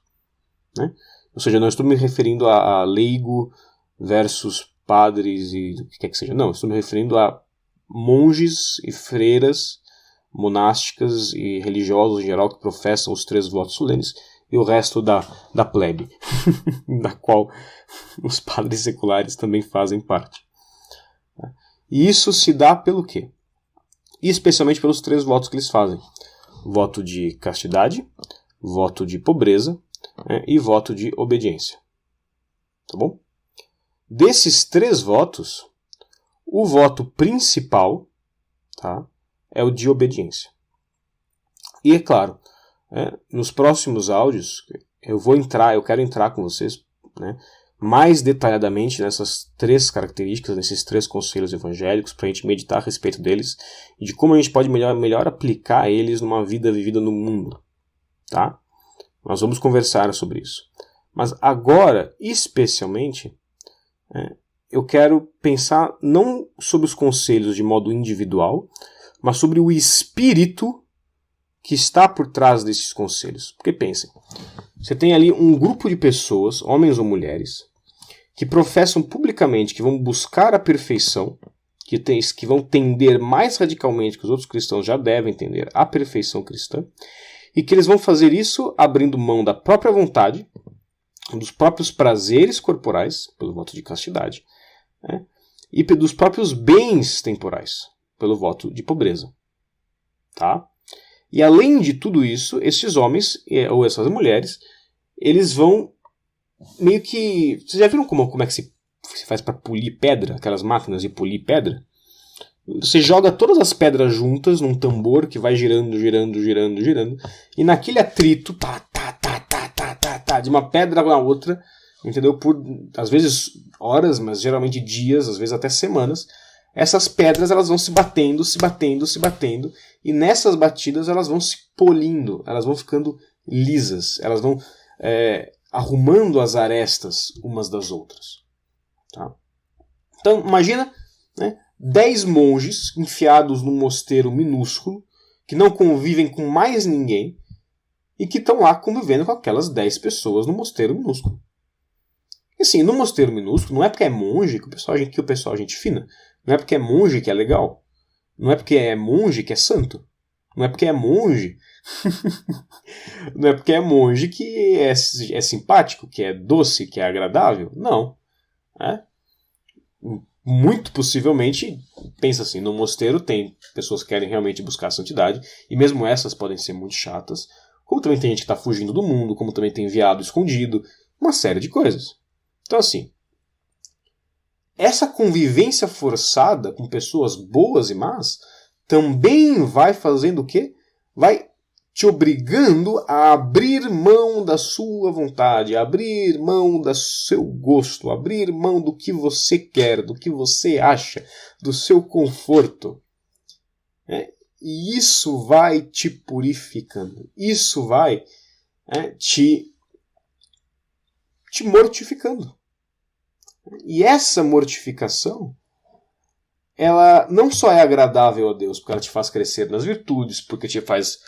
Né? Ou seja, não estou me referindo a leigo versus padres e o que quer que seja. Não, estou me referindo a monges e freiras monásticas e religiosos em geral que professam os 3 votos solenes e o resto da plebe, da qual os padres seculares também fazem parte. E isso se dá pelo quê? E especialmente pelos 3 votos que eles fazem. Voto de castidade, voto de pobreza, e voto de obediência. Tá bom? Desses 3 votos, o voto principal, tá, é o de obediência. E é claro, nos próximos áudios eu quero entrar com vocês, né, mais detalhadamente nessas 3 características, nesses 3 conselhos evangélicos, para a gente meditar a respeito deles e de como a gente pode melhor aplicar eles numa vida vivida no mundo. Tá? Nós vamos conversar sobre isso. Mas agora, especialmente, eu quero pensar não sobre os conselhos de modo individual, mas sobre o espírito que está por trás desses conselhos. Porque pensem, você tem ali um grupo de pessoas, homens ou mulheres, que professam publicamente que vão buscar a perfeição, que vão tender mais radicalmente que os outros cristãos já devem tender à perfeição cristã, e que eles vão fazer isso abrindo mão da própria vontade, dos próprios prazeres corporais, pelo voto de castidade, e dos próprios bens temporais, pelo voto de pobreza. Tá? E além de tudo isso, esses homens, ou essas mulheres, eles vão meio que... Vocês já viram como é que se faz para polir pedra? Aquelas máquinas de polir pedra? Você joga todas as pedras juntas num tambor que vai girando, e naquele atrito, de uma pedra na outra, entendeu? Por, às vezes, horas, mas geralmente dias, às vezes até semanas, essas pedras elas vão se batendo, se batendo, se batendo, e nessas batidas elas vão se polindo, elas vão ficando lisas, elas vão arrumando as arestas umas das outras. Tá? Então, imagina, né, 10 monges enfiados num mosteiro minúsculo, que não convivem com mais ninguém, e que estão lá convivendo com aquelas 10 pessoas no mosteiro minúsculo. E assim, no mosteiro minúsculo, não é porque é monge que o pessoal é gente fina. Não é porque é monge que é legal. Não é porque é monge que é santo. Não é porque é monge... não é porque é monge que é simpático, que é doce, que é agradável. Não. Muito possivelmente, pensa assim, no mosteiro tem pessoas que querem realmente buscar a santidade, e mesmo essas podem ser muito chatas, como também tem gente que está fugindo do mundo, como também tem viado escondido, uma série de coisas. Então assim, essa convivência forçada com pessoas boas e más também vai fazendo o quê? Vai te obrigando a abrir mão da sua vontade, a abrir mão do seu gosto, a abrir mão do que você quer, do que você acha, do seu conforto. E isso vai te purificando, isso vai te mortificando. E essa mortificação, ela não só é agradável a Deus, porque ela te faz crescer nas virtudes, porque te faz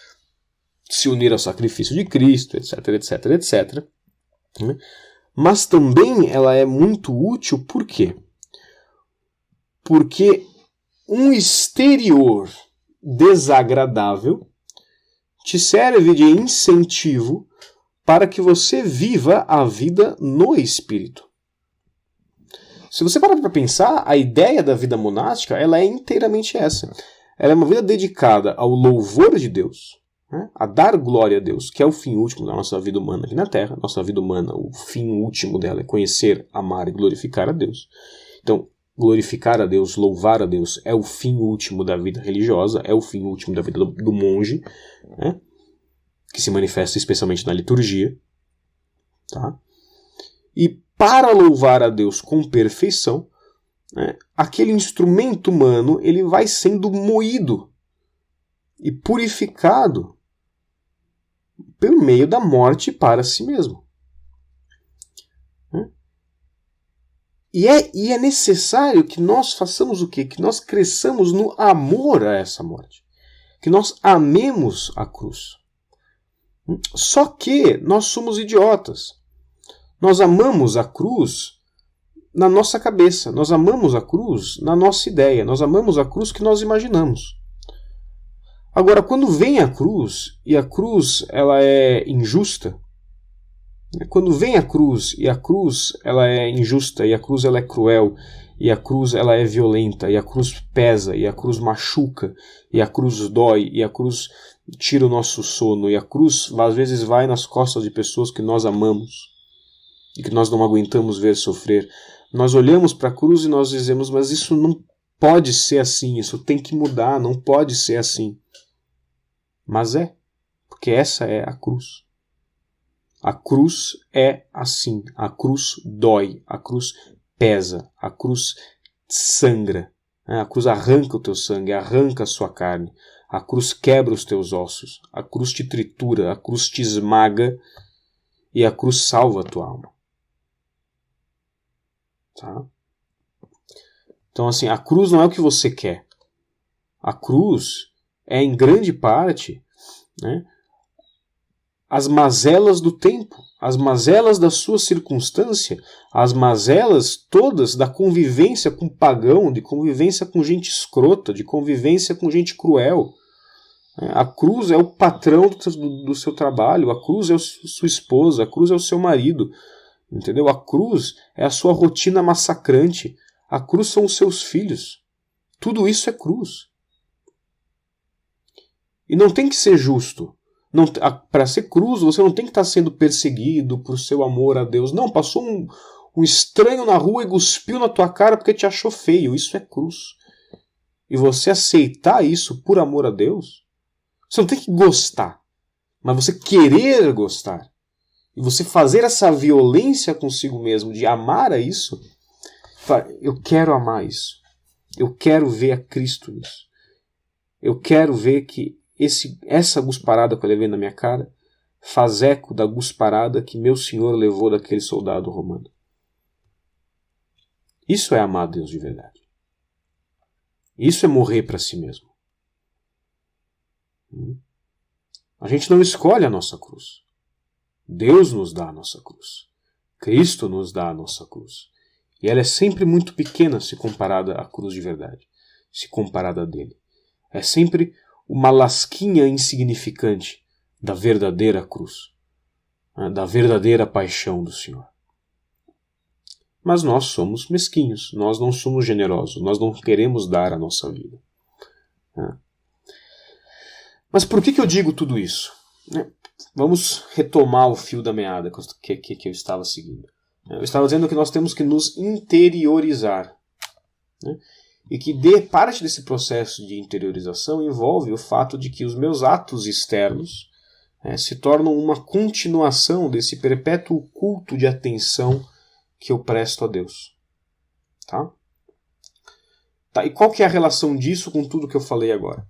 se unir ao sacrifício de Cristo, etc, etc, etc. Mas também ela é muito útil, por quê? Porque um exterior desagradável te serve de incentivo para que você viva a vida no Espírito. Se você parar para pensar, a ideia da vida monástica ela é inteiramente essa. Ela é uma vida dedicada ao louvor de Deus, a dar glória a Deus, que é o fim último da nossa vida humana aqui na Terra. Nossa vida humana, o fim último dela é conhecer, amar e glorificar a Deus. Então, glorificar a Deus, louvar a Deus é o fim último da vida religiosa, é o fim último da vida do monge, que se manifesta especialmente na liturgia. Tá? E para louvar a Deus com perfeição, aquele instrumento humano ele vai sendo moído e purificado pelo meio da morte para si mesmo. E é necessário que nós façamos o quê? Que nós cresçamos no amor a essa morte. Que nós amemos a cruz. Só que nós somos idiotas. Nós amamos a cruz na nossa cabeça. Nós amamos a cruz na nossa ideia. Nós amamos a cruz que nós imaginamos. Agora, quando vem a cruz, e a cruz ela é injusta, quando vem a cruz, e a cruz ela é injusta, e a cruz ela é cruel, e a cruz ela é violenta, e a cruz pesa, e a cruz machuca, e a cruz dói, e a cruz tira o nosso sono, e a cruz às vezes vai nas costas de pessoas que nós amamos, e que nós não aguentamos ver sofrer. Nós olhamos para a cruz e nós dizemos, mas isso não pode ser assim, isso tem que mudar, não pode ser assim. Mas porque essa é a cruz. A cruz é assim, a cruz dói, a cruz pesa, a cruz sangra, a cruz arranca o teu sangue, arranca a sua carne, a cruz quebra os teus ossos, a cruz te tritura, a cruz te esmaga e a cruz salva a tua alma. Tá? Então assim, a cruz não é o que você quer. A cruz é em grande parte as mazelas do tempo, as mazelas da sua circunstância, as mazelas todas da convivência com pagão, de convivência com gente escrota, de convivência com gente cruel. A cruz é o patrão do seu trabalho, a cruz é a sua esposa, a cruz é o seu marido, entendeu? A cruz é a sua rotina massacrante, a cruz são os seus filhos. Tudo isso é cruz. E não tem que ser justo. Para ser cruz, você não tem que estar sendo perseguido por seu amor a Deus. Não, passou um estranho na rua e cuspiu na tua cara porque te achou feio. Isso é cruz. E você aceitar isso por amor a Deus, você não tem que gostar, mas você querer gostar. e você fazer essa violência consigo mesmo, de amar a isso, eu quero amar isso. Eu quero ver a Cristo nisso. Eu quero ver que essa gusparada que eu levei na minha cara faz eco da gusparada que meu Senhor levou daquele soldado romano. Isso é amar a Deus de verdade. Isso é morrer para si mesmo. A gente não escolhe a nossa cruz. Deus nos dá a nossa cruz. Cristo nos dá a nossa cruz. E ela é sempre muito pequena se comparada à cruz de verdade. Se comparada a dele. É sempre uma lasquinha insignificante da verdadeira cruz. Da verdadeira paixão do Senhor. Mas nós somos mesquinhos. Nós não somos generosos. Nós não queremos dar a nossa vida. Mas por que eu digo tudo isso? Vamos retomar o fio da meada que eu estava seguindo. Eu estava dizendo que nós temos que nos interiorizar. E que parte desse processo de interiorização envolve o fato de que os meus atos externos se tornam uma continuação desse perpétuo culto de atenção que eu presto a Deus. Tá? E qual que é a relação disso com tudo que eu falei agora?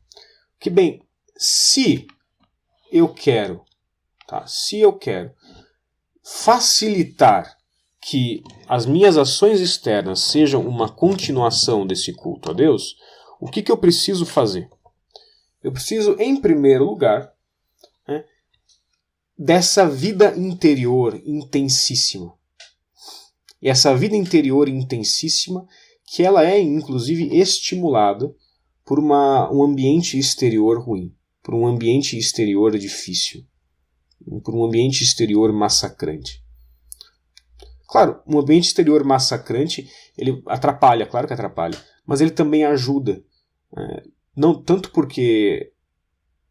Que bem, se eu quero facilitar que as minhas ações externas sejam uma continuação desse culto a Deus, o que eu preciso fazer? Eu preciso, em primeiro lugar, dessa vida interior intensíssima. E essa vida interior intensíssima, que ela é, inclusive, estimulada por um ambiente exterior ruim, por um ambiente exterior difícil, por um ambiente exterior massacrante. Claro, um ambiente exterior massacrante, ele atrapalha, claro que atrapalha, mas ele também ajuda. Não tanto porque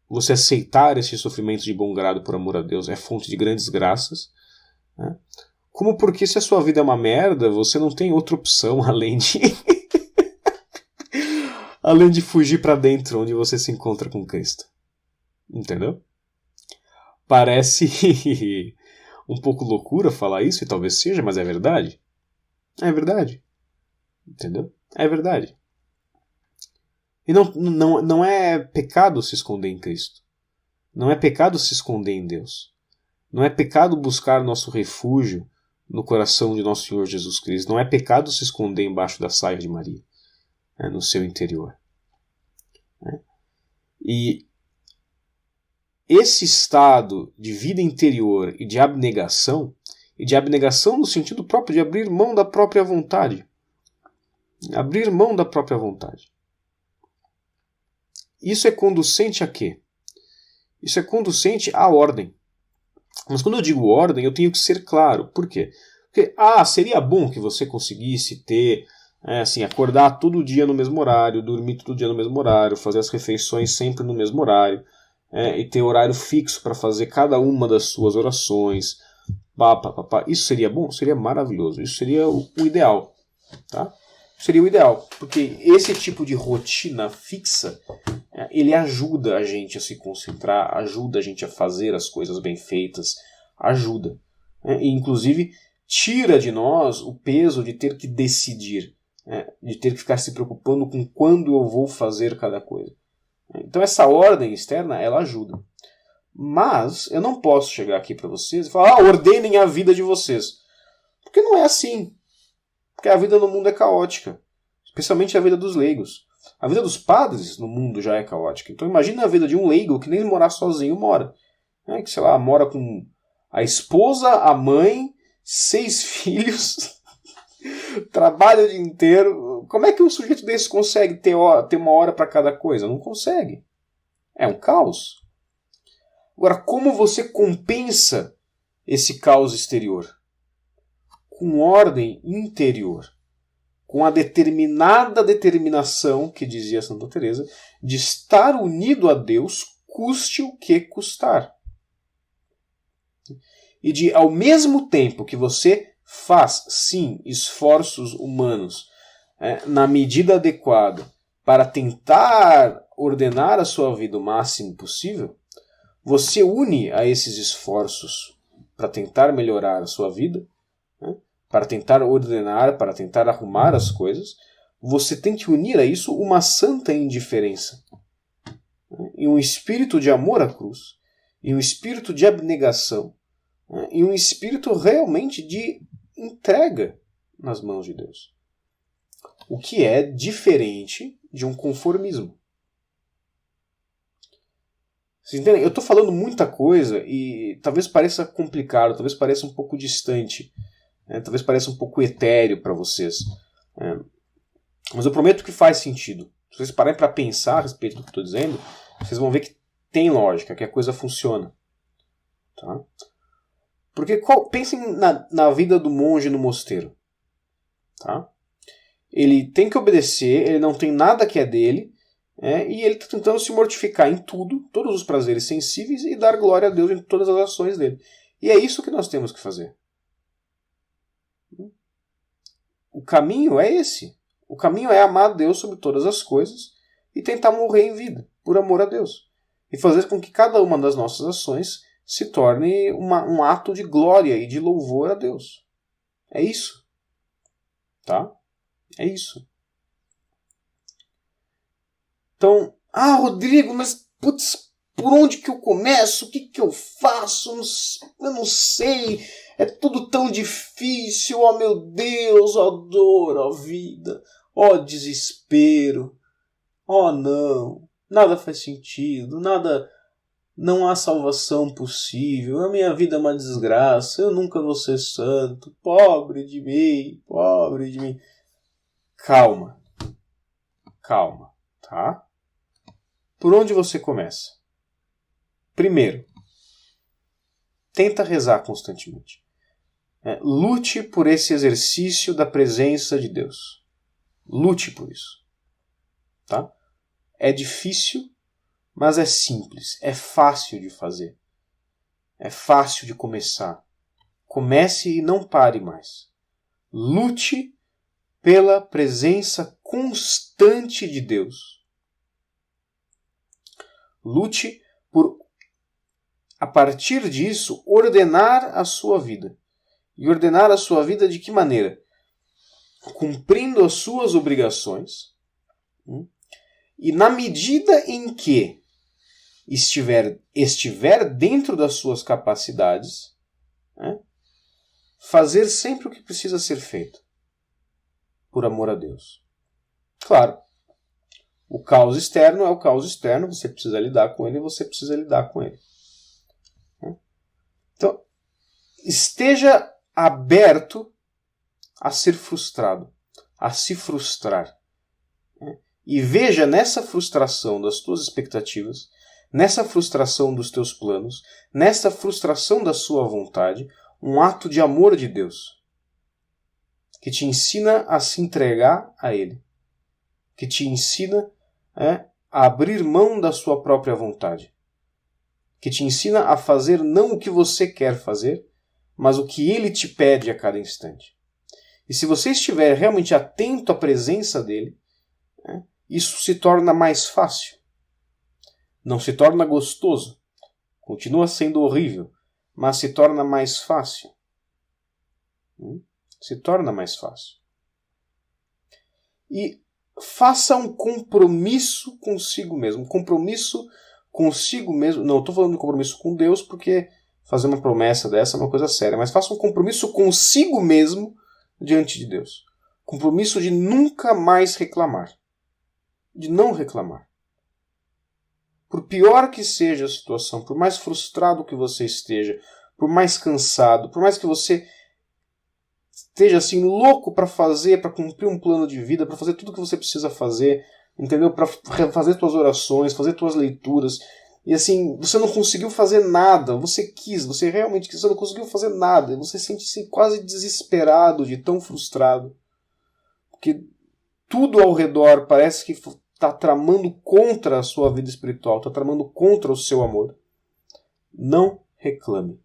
você aceitar esse sofrimento de bom grado por amor a Deus é fonte de grandes graças, como porque se a sua vida é uma merda, você não tem outra opção além de fugir para dentro, onde você se encontra com Cristo. Entendeu? Parece um pouco loucura falar isso, e talvez seja, mas é verdade. É verdade. Entendeu? É verdade. E não é pecado se esconder em Cristo. Não é pecado se esconder em Deus. Não é pecado buscar nosso refúgio no coração de nosso Senhor Jesus Cristo. Não é pecado se esconder embaixo da saia de Maria, no seu interior. E esse estado de vida interior e de abnegação no sentido próprio de abrir mão da própria vontade. Abrir mão da própria vontade. Isso é conducente a quê? Isso é conducente à ordem. Mas quando eu digo ordem, eu tenho que ser claro. Por quê? Porque, seria bom que você conseguisse ter, acordar todo dia no mesmo horário, dormir todo dia no mesmo horário, fazer as refeições sempre no mesmo horário, e ter horário fixo para fazer cada uma das suas orações. Isso seria bom? Seria maravilhoso. Isso seria o ideal. Tá? Seria o ideal. Porque esse tipo de rotina fixa, ele ajuda a gente a se concentrar, ajuda a gente a fazer as coisas bem feitas, ajuda. E, inclusive, tira de nós o peso de ter que decidir, de ter que ficar se preocupando com quando eu vou fazer cada coisa. Então essa ordem externa, ela ajuda. Mas eu não posso chegar aqui para vocês e falar, ordenem a vida de vocês. Porque não é assim. Porque a vida no mundo é caótica. Especialmente a vida dos leigos. A vida dos padres no mundo já é caótica. Então imagina a vida de um leigo que nem morar sozinho mora. Que, sei lá, mora com a esposa, a mãe, 6 filhos, trabalha o dia inteiro. Como é que um sujeito desse consegue ter uma hora para cada coisa? Não consegue. É um caos. Agora, como você compensa esse caos exterior? Com ordem interior. Com a determinada determinação, que dizia Santa Teresa, de estar unido a Deus, custe o que custar. E de, ao mesmo tempo que você faz, sim, esforços humanos na medida adequada para tentar ordenar a sua vida o máximo possível, você une a esses esforços para tentar melhorar a sua vida, né? Para tentar ordenar, para tentar arrumar as coisas, você tem que unir a isso uma santa indiferença, né? E um espírito de amor à cruz, e um espírito de abnegação, né? E um espírito realmente de entrega nas mãos de Deus. O que é diferente de um conformismo. Vocês entendem? Eu estou falando muita coisa e talvez pareça complicado, talvez pareça um pouco distante, né? Talvez pareça um pouco etéreo para vocês. Mas eu prometo que faz sentido. Se vocês pararem para pensar a respeito do que estou dizendo, vocês vão ver que tem lógica, que a coisa funciona. Tá? Porque pensem na vida do monge no mosteiro. Tá? Ele tem que obedecer, ele não tem nada que é dele, e ele está tentando se mortificar em tudo, todos os prazeres sensíveis, e dar glória a Deus em todas as ações dele. E é isso que nós temos que fazer. O caminho é esse. O caminho é amar a Deus sobre todas as coisas e tentar morrer em vida, por amor a Deus. E fazer com que cada uma das nossas ações se torne um ato de glória e de louvor a Deus. É isso. Tá? É isso. Então, Rodrigo, mas putz, por onde que eu começo? O que que eu faço? Eu não sei. É tudo tão difícil. Oh, meu Deus, ó dor, ó vida, ó desespero. Oh, não. Nada faz sentido. Não há salvação possível. A minha vida é uma desgraça. Eu nunca vou ser santo. Pobre de mim, pobre de mim. Calma. Calma, tá? Por onde você começa? Primeiro, tenta rezar constantemente. Lute por esse exercício da presença de Deus. Lute por isso. Tá? É difícil, mas é simples. É fácil de fazer. É fácil de começar. Comece e não pare mais. Lute pela presença constante de Deus. Lute por, a partir disso, ordenar a sua vida. E ordenar a sua vida de que maneira? Cumprindo as suas obrigações. E na medida em que estiver dentro das suas capacidades, fazer sempre o que precisa ser feito. Por amor a Deus. Claro, o caos externo é o caos externo, você precisa lidar com ele, você precisa lidar com ele. Então, esteja aberto a ser frustrado, a se frustrar. E veja nessa frustração das tuas expectativas, nessa frustração dos teus planos, nessa frustração da sua vontade, um ato de amor de Deus, que te ensina a se entregar a Ele, que te ensina a abrir mão da sua própria vontade, que te ensina a fazer não o que você quer fazer, mas o que Ele te pede a cada instante. E se você estiver realmente atento à presença dEle, isso se torna mais fácil. Não se torna gostoso, continua sendo horrível, mas se torna mais fácil. Se torna mais fácil. E faça um compromisso consigo mesmo. Um compromisso consigo mesmo. Não estou falando de compromisso com Deus, porque fazer uma promessa dessa é uma coisa séria. Mas faça um compromisso consigo mesmo diante de Deus. Compromisso de nunca mais reclamar. De não reclamar. Por pior que seja a situação, por mais frustrado que você esteja, por mais cansado, por mais que você esteja assim louco para fazer, para cumprir um plano de vida, para fazer tudo o que você precisa fazer, entendeu? Para fazer suas orações, fazer suas leituras, e assim, você não conseguiu fazer nada, você realmente quis, você não conseguiu fazer nada, você se sente assim, quase desesperado de tão frustrado, porque tudo ao redor parece que está tramando contra a sua vida espiritual, está tramando contra o seu amor. Não reclame.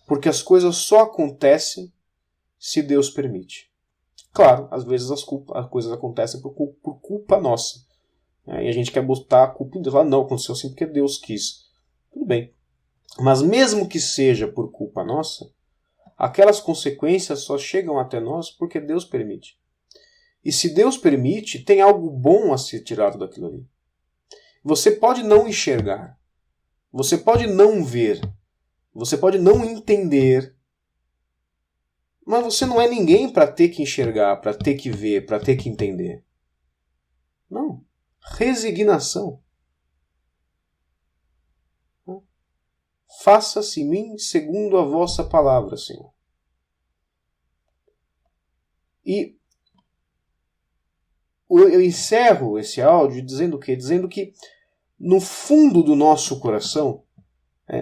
Porque as coisas só acontecem se Deus permite. Claro, às vezes as coisas acontecem por culpa nossa. E a gente quer botar a culpa em Deus. Não, aconteceu assim porque Deus quis. Tudo bem. Mas mesmo que seja por culpa nossa, aquelas consequências só chegam até nós porque Deus permite. E se Deus permite, tem algo bom a ser tirado daquilo ali. Você pode não enxergar, você pode não ver, você pode não entender, mas você não é ninguém para ter que enxergar, para ter que ver, para ter que entender. Não. Resignação. Faça-se em mim segundo a vossa palavra, Senhor. E eu encerro esse áudio dizendo o quê? Dizendo que no fundo do nosso coração,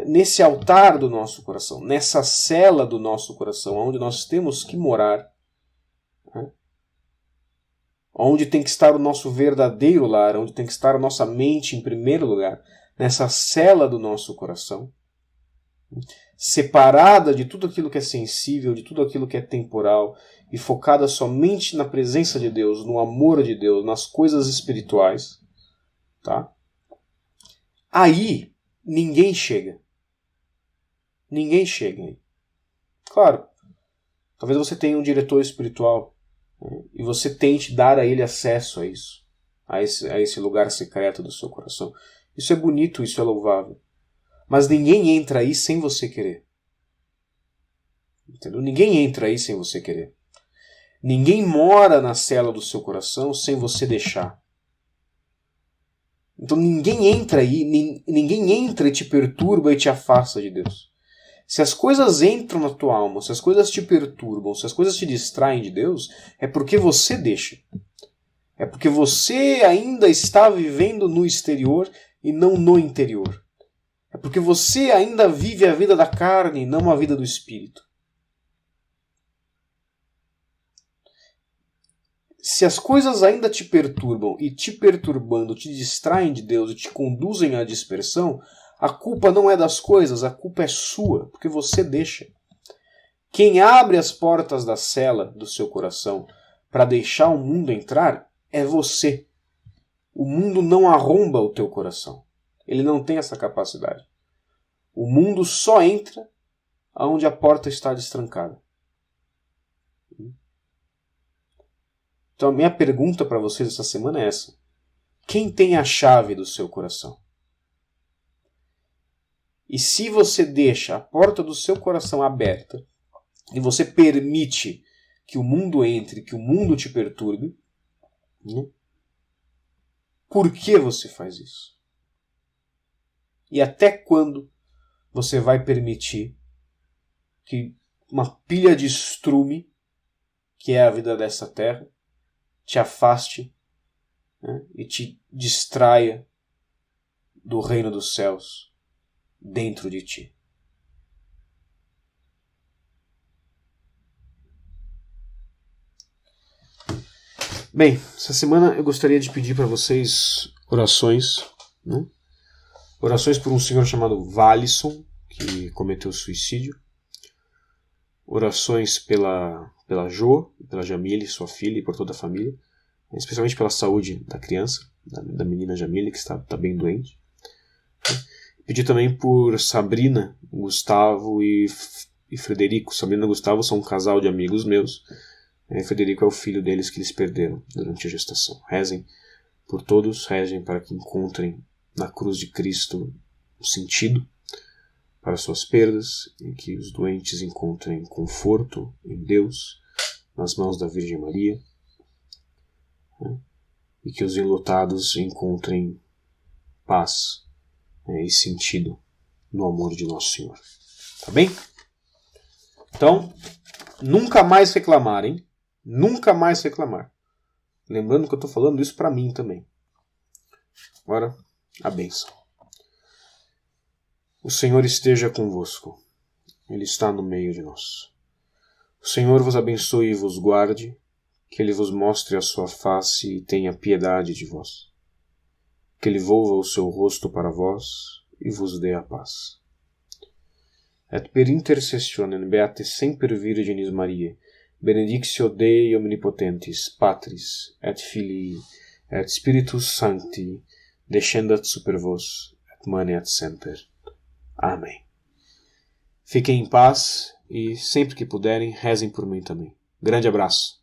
nesse altar do nosso coração, nessa cela do nosso coração, onde nós temos que morar, onde tem que estar o nosso verdadeiro lar, onde tem que estar a nossa mente em primeiro lugar, nessa cela do nosso coração, separada de tudo aquilo que é sensível, de tudo aquilo que é temporal, e focada somente na presença de Deus, no amor de Deus, nas coisas espirituais, tá? Aí ninguém chega. Ninguém chega aí. Claro, talvez você tenha um diretor espiritual, né, e você tente dar a ele acesso a isso, a esse lugar secreto do seu coração. Isso é bonito, isso é louvável. Mas ninguém entra aí sem você querer. Entendeu? Ninguém entra aí sem você querer. Ninguém mora na cela do seu coração sem você deixar. Então ninguém entra aí, ninguém entra e te perturba e te afasta de Deus. Se as coisas entram na tua alma, se as coisas te perturbam, se as coisas te distraem de Deus, é porque você deixa. É porque você ainda está vivendo no exterior e não no interior. É porque você ainda vive a vida da carne e não a vida do Espírito. Se as coisas ainda te perturbam e te perturbando te distraem de Deus e te conduzem à dispersão, a culpa não é das coisas, a culpa é sua, porque você deixa. Quem abre as portas da cela do seu coração para deixar o mundo entrar é você. O mundo não arromba o teu coração. Ele não tem essa capacidade. O mundo só entra onde a porta está destrancada. Então a minha pergunta para vocês essa semana é essa. Quem tem a chave do seu coração? E se você deixa a porta do seu coração aberta e você permite que o mundo entre, que o mundo te perturbe, por que você faz isso? E até quando você vai permitir que uma pilha de estrume, que é a vida dessa terra, te afaste, né, e te distraia do reino dos céus dentro de ti? Bem, essa semana eu gostaria de pedir para vocês orações, né? Orações por um senhor chamado Valisson, que cometeu suicídio. Orações pela Jo, pela Jamile, sua filha, e por toda a família. Especialmente pela saúde da criança, da menina Jamile, que está bem doente. Pedir também por Sabrina, Gustavo e Frederico. Sabrina e Gustavo são um casal de amigos meus. Frederico é o filho deles que eles perderam durante a gestação. Rezem por todos, rezem para que encontrem na cruz de Cristo o sentido para suas perdas, e que os doentes encontrem conforto em Deus, nas mãos da Virgem Maria, né? E que os enlutados encontrem paz, né, e sentido no amor de Nosso Senhor. Tá bem? Então, nunca mais reclamar, hein? Nunca mais reclamar. Lembrando que eu estou falando isso para mim também. Agora, a bênção. O Senhor esteja convosco. Ele está no meio de nós. O Senhor vos abençoe e vos guarde, que Ele vos mostre a sua face e tenha piedade de vós. Que Ele volva o seu rosto para vós e vos dê a paz. Et per intercessionem beate semper Virginis Mariae, benedictio Dei omnipotentis, Patris, et Filii, et Spiritus Sancti, descendat super vos, et maneat semper. Amém. Fiquem em paz e sempre que puderem, rezem por mim também. Grande abraço.